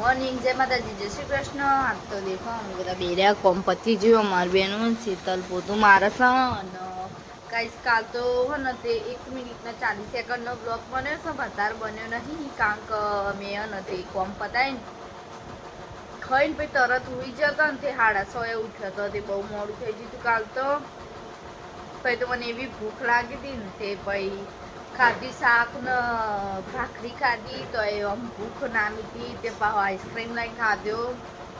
Morning જય માતાજી જય શ્રી કૃષ્ણ આજ તો દેખો અમે બધા બેર્યા કોમ પતી જ્યું અમારી બેનું શીતલ પોતું મારે છે અને ગાઈસ કાલ તો હે ને તે 1 મિનિટના 40 સેકન્ડનો બ્લોગ બન્યો છે વધારે બન્યો નહીં કારણ કે મેં હે ને તે કોમ પતાવીને ખાઈને પછી તરત ઉઈ જતો ને તે 6:30 ઉઠ્યો તો તે બહુ મોડું થઈ ગયું હતું કાલ તો પછી તો મને એવી ભૂખ લાગી હતી ને તે પછી ખાધી શાક ને ભાખરી ખાધી તો એ આમ ભૂખ નામી હતી તે પાછો આઈસ્ક્રીમ લઈને ખાધો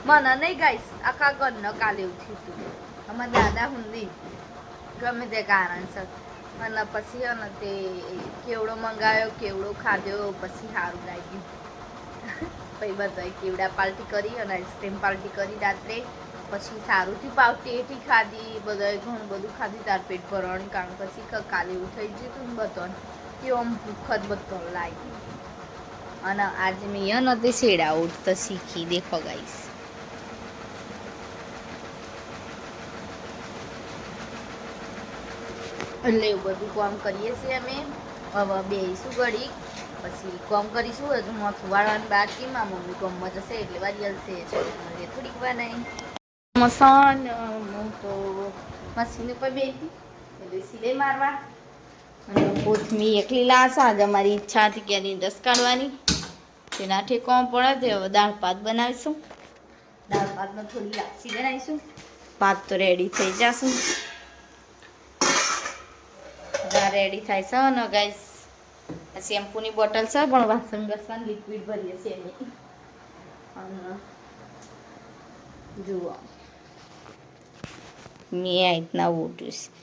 મને નહીં ગાઈસ આખા ઘરને કાલે એવું થયું હતું અમારા દાદા હુંદી ગમે તે કારણસર અને પછી ને તે કેવડો મંગાવ્યો કેવડો ખાધો પછી સારું લાગ્યું પછી બધાએ કેવડા પાર્ટી કરી અને આઈસ્ક્રીમ પાર્ટી કરી રાત્રે પછી સારુંથી પાવટી ખાધી બધાએ ઘણું બધું ખાધી તાર પેટ ભરવાનું કારણ પછી કાલે એવું થઈ ગયું હતું ને બધાને કે આમ ભૂખ જ બધો લાગી અને આજે મેં નથી શેડા ઉઠતા શીખી દેખો ગાઈસ એટલે એવું બધું કામ કરીએ છીએ અમે હવે બેસીશું ઘડી પછી કામ કરીશું હજુ માથું વાળવાની બાકીમાં મમ્મી કામમાં જશે એટલે વારી હલશે મળીએ થોડીક વાર નહીં મસાન હું તો મશીન ઉપર બેસી એટલે સિલાઈ મારવા અને કોથમી એકલી લાશ આજે અમારી ઈચ્છા હતી કે એની રસ કાઢવાની તેના ઠેકવામાં પડે તે હવે દાળ ભાત બનાવીશું દાળ ભાતમાં થોડી લાપસી બનાવીશું ભાત તો રેડી થઈ જશું રેડી થાય છે ને ગાઈસ શેમ્પૂની બોટલ છે પણ વાસણ ઘસવાનું લિક્વિડ ભરીએ છીએ એની અને જુઓ મેં આ રીતના ઉઠ્યું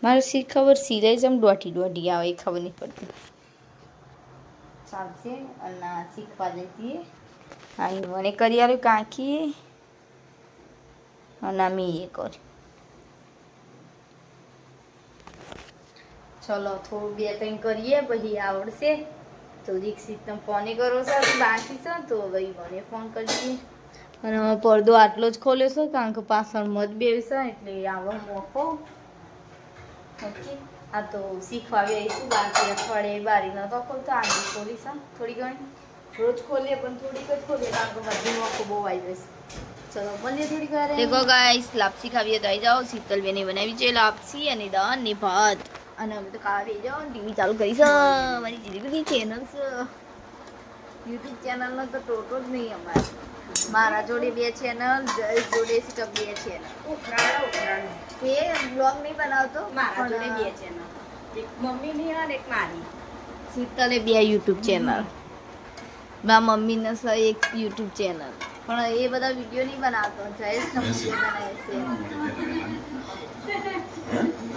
મારે શી ખબર સિલાઈ જેમ દોઢી આવે એ ખબર નહીં પડતી ચાલશે અને શીખવા જઈએ અહીં મને કરી આવ્યું કાંકી અને મેં એ કર્યું ચલો થોડું 2-3 કરીએ પછી આવડશે તો દીક્ષિતને ફોને કરો છે બાકી છે તો ભાઈ મને ફોન કરજે અને પડદો આટલો જ ખોલ્યો છે કારણ કે પાછળ મત બેસે એટલે આવો મોકો ઓકે આ તો શીખવાવી આવીશું બાકી અઠવાડિયે બારીનો તો ખોલતો આજે ખોલીશ થોડી ઘણી રોજ ખોલીએ પણ થોડીક જ ખોલીએ કારણ કે બધી મોકો બહુ આવી જશે ચલો મળીએ થોડીક વાર દેખો ગાઈસ લાપસી ખાવીએ તો આવી જાઓ શીતલબેને બનાવી છે લાપસી અને દાળ ને ભાત અને અમે તો ખાવા જાઓ ટીવી ચાલુ કરી છે મારી જેટલી બધી ચેનલ છે યુટ્યુબ ચેનલનો તો ટોટો જ નહીં અમારે મારા જોડે 2 ચેનલ જયેશ જોડે 2 ચેનલ એ બ્લોગ નહીં બનાવતો મારા જોડે 2 ચેનલ એક મમ્મીની અને એક મારી શીતલે 2 યુટ્યુબ ચેનલ મારા મમ્મીને છે એક યુટ્યુબ ચેનલ પણ એ બધા વિડીયો નહીં બનાવતો જયેશનો વિડીયો બનાવે છે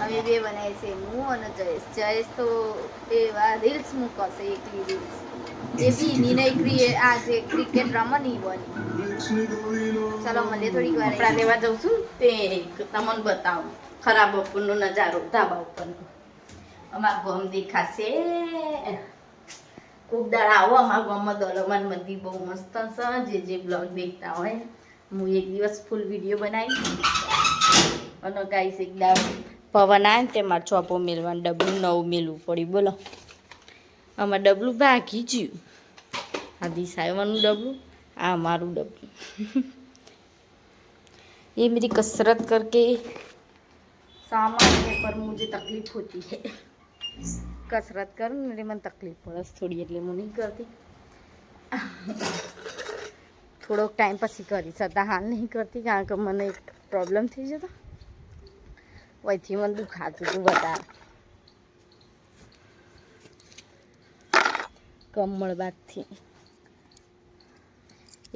અમે 2 બનાવીએ છીએ હું અને જયેશ તો એવા રીલ્સ મૂકશે એકલી રીલ્સ એ બી નહીં આજે ક્રિકેટ રમવા નહીં બની ચાલો મળીએ થોડીક વાર કપડા લેવા જાઉં છું તે તમને બતાવું ખરાબ બપોરનો નજારો ધાબા ઉપરનો અમારા ગામ દેખાશે ખૂબ દાડા આવો અમારા ગામમાં દોલમાન મંદિર બહુ મસ્ત છે જે બ્લોગ દેખતા હોય હું એક દિવસ ફૂલ વિડીયો બનાવીશ અને ગાઈસ એકદમ પવન આવે ને તેમાં ચોપો મેળવાનું ડબલું નવું મેળવું પડ્યું બોલો આમાં ડબલું ભાગી ગયું આ દિશાવાનું ડબલું આ મારું डबलू ये मेरी कसरत करके सामान है पर मुझे तकलीफ होती है कसरत करूँ मेरे मन तकलीफ पड़े थोड़ी એટલે હું નહીં કરતી થોડોક ટાઈમ પછી કરી છતાં હાલ નહીં કરતી કારણ કે મને એક પ્રોબ્લેમ થઈ જતો વયથી મને દુખાતું હતું વધારે કમળ બાદથી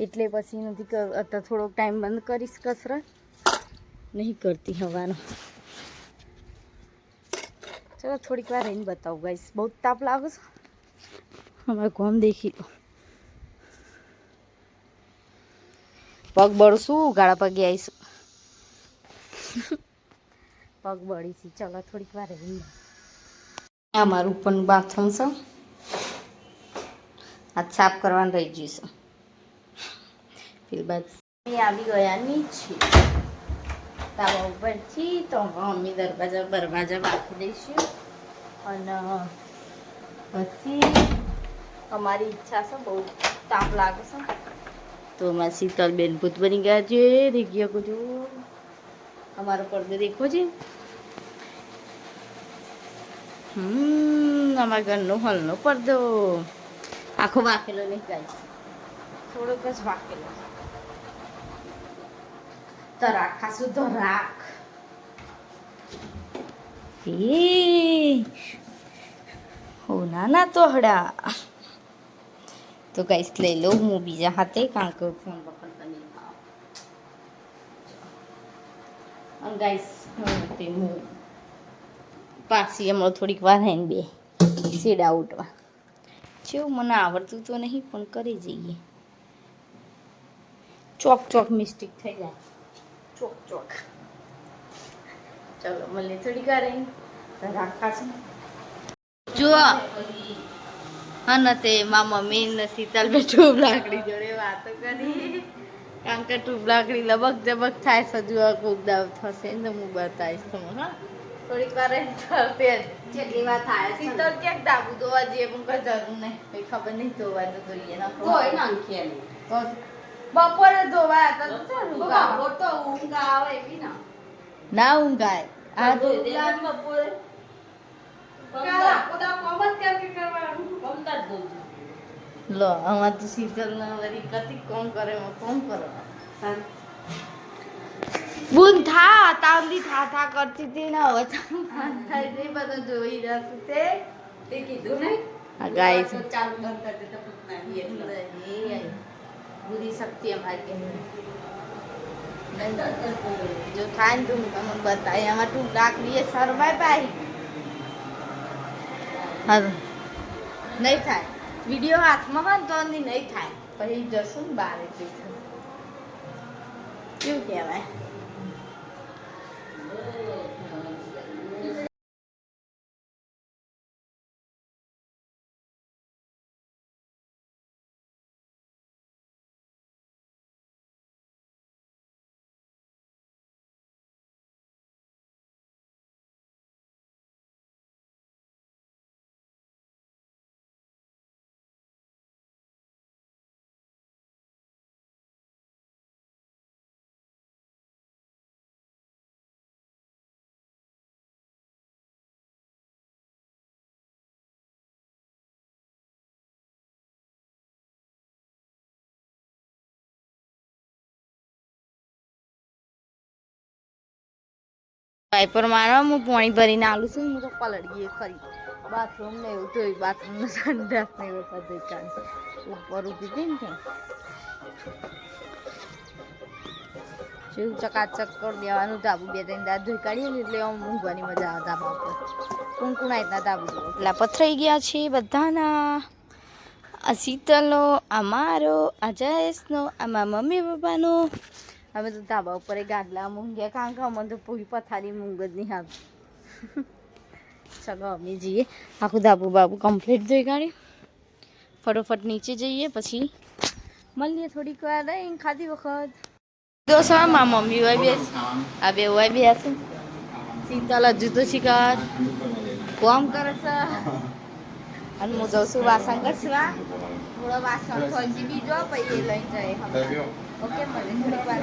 એટલે પછી નથી અત્યારે થોડોક ટાઈમ બંધ કરીશ કસરત નહીં કરતી હવાનો ચલો થોડીક વાર રહીને બતાવું ગાઈસ બહુ તાપ લાગે છે અમારે ગામ દેખી લો પગ બળશું ગાળા પગે આવીશું પગ બળીશી ચલો થોડીક વાર રહીને આ મારું ઉપરનું બાથરૂમ છે આ સાફ કરવાનું રહી જશે फिर बस આવી ગયા નીચે તાવા ઉપરથી તો મમ્મી દરવાજા બાકી દઈશું અને પછી અમારી ઈચ્છા છે બહુ તાપ લાગે છે તો અમારા શીતલબેન ભૂત બની ગયા છે. દેખી શકો છો અમારો પડદો દેખો છે. અમારા ઘરનો હોલનો પડદો આખો વાકેલો નહીં ગાઈસ, થોડોક જ વાકેલો. તરાક ખાસું તરાક. હો નાના તોહડા. તો ગાઈસ લઈ લો હું બીજા હાથે, કારણ કે ફોન પકડતા નહીં અને ગાઈસ હું પાછી હમણાં થોડીક વાર રહીને બે સીડા ઉઠવા જેવું મને આવડતું તો નહીં પણ કરી જઈએ. ચોક ચોક મિસ્ટેક થઈ જાય, ચોક ચોક. ચલો મળીએ થોડીક વાર રહીને. તો રાખા છે જુઓ હા ને તે મારા મમ્મી ને શીતલબેન ટૂબ લાકડી જોડે વાતો કરી, કારણ કે ટૂબ લાકડી લબક જબક થાય છે. હજુ કોક દાવ થશે ને હું બતાવીશ તમને. હા થોડીક વાર કરતે જેટલી વાર થાય. શીતલ ક્યાંક ડાબુ ધોવા જઈએ પણ કઈ જરૂર નહીં, કઈ ખબર નહીં ધોવા તો જોઈએ ના કોઈ નાખીએ બપોરે ધોવા હતા તો ઊંઘ આવે એવી ના ઊંઘ આવે. આ બપોરે લો આમાં તો શીતલ ના વરી કતી કોમ કરે કોમ કરો બુન થા તાવલી થા કરતી હતી ને હવે થાય તે બધું જોઈ જશું તે કીધું ને આ ગાય ચાલુ બંધ કરતી તો પૂછના એ બુરી શક્તિ અમારી જો થાય ને તું તમને બતાવી આમાં તું લાકડી એ સરવાય પાઈ હા નહીં થાય. વિડીયો હાથમાં હોય ને તો નહીં થાય, પછી જશું ને બહાર એટલી કેવું કહેવાય. પાઇપર મારવા હું પાણી ભરીને આલું છું. હું તો પલળીએ ખરી બાથરૂમ ને એવું જોયું, બાથરૂમ ને સંડાસ ને એવું બધું ચાલે ઉપર ઉભી હતી ને જેવું ચકાચક કરી દેવાનું. ધાબુ બે ત્રણ દાંત ધોઈ કાઢીએ ને એટલે આમ ઊંઘવાની મજા આવે ધાબા ઉપર. કોણ કોણ આયતના ધાબુ જોવો એટલા પથરાઈ ગયા છે બધાના. આ શીતલનો, આ મારો, આ જયેશનો, આ મારા મમ્મી પપ્પાનો. અમે તો ધાબા ઉપર ગાદલા મૂંગ્યા, કારણ કે અમને તો પૂરી પથારી મૂંગ જ નહીં આવતી. ચલો અમે જઈએ, આખું ધાબુ બાબુ કમ્પ્લીટ જોઈ કાઢી ફટોફટ નીચે જઈએ, પછી મળીએ થોડીક વાર રહીને ખાધી વખત. દોસ્તો મારા મમ્મી હોય બે, આ બે હોય બે હશે. શીતલ હજુ તો શીખર કોમ કરે છે અને હું જઉં છું વાસણ ઘસવા. થોડો વાસણ થોડી બીજો પછી એ લઈ જાય. ઓકે મળે થોડીક વાર.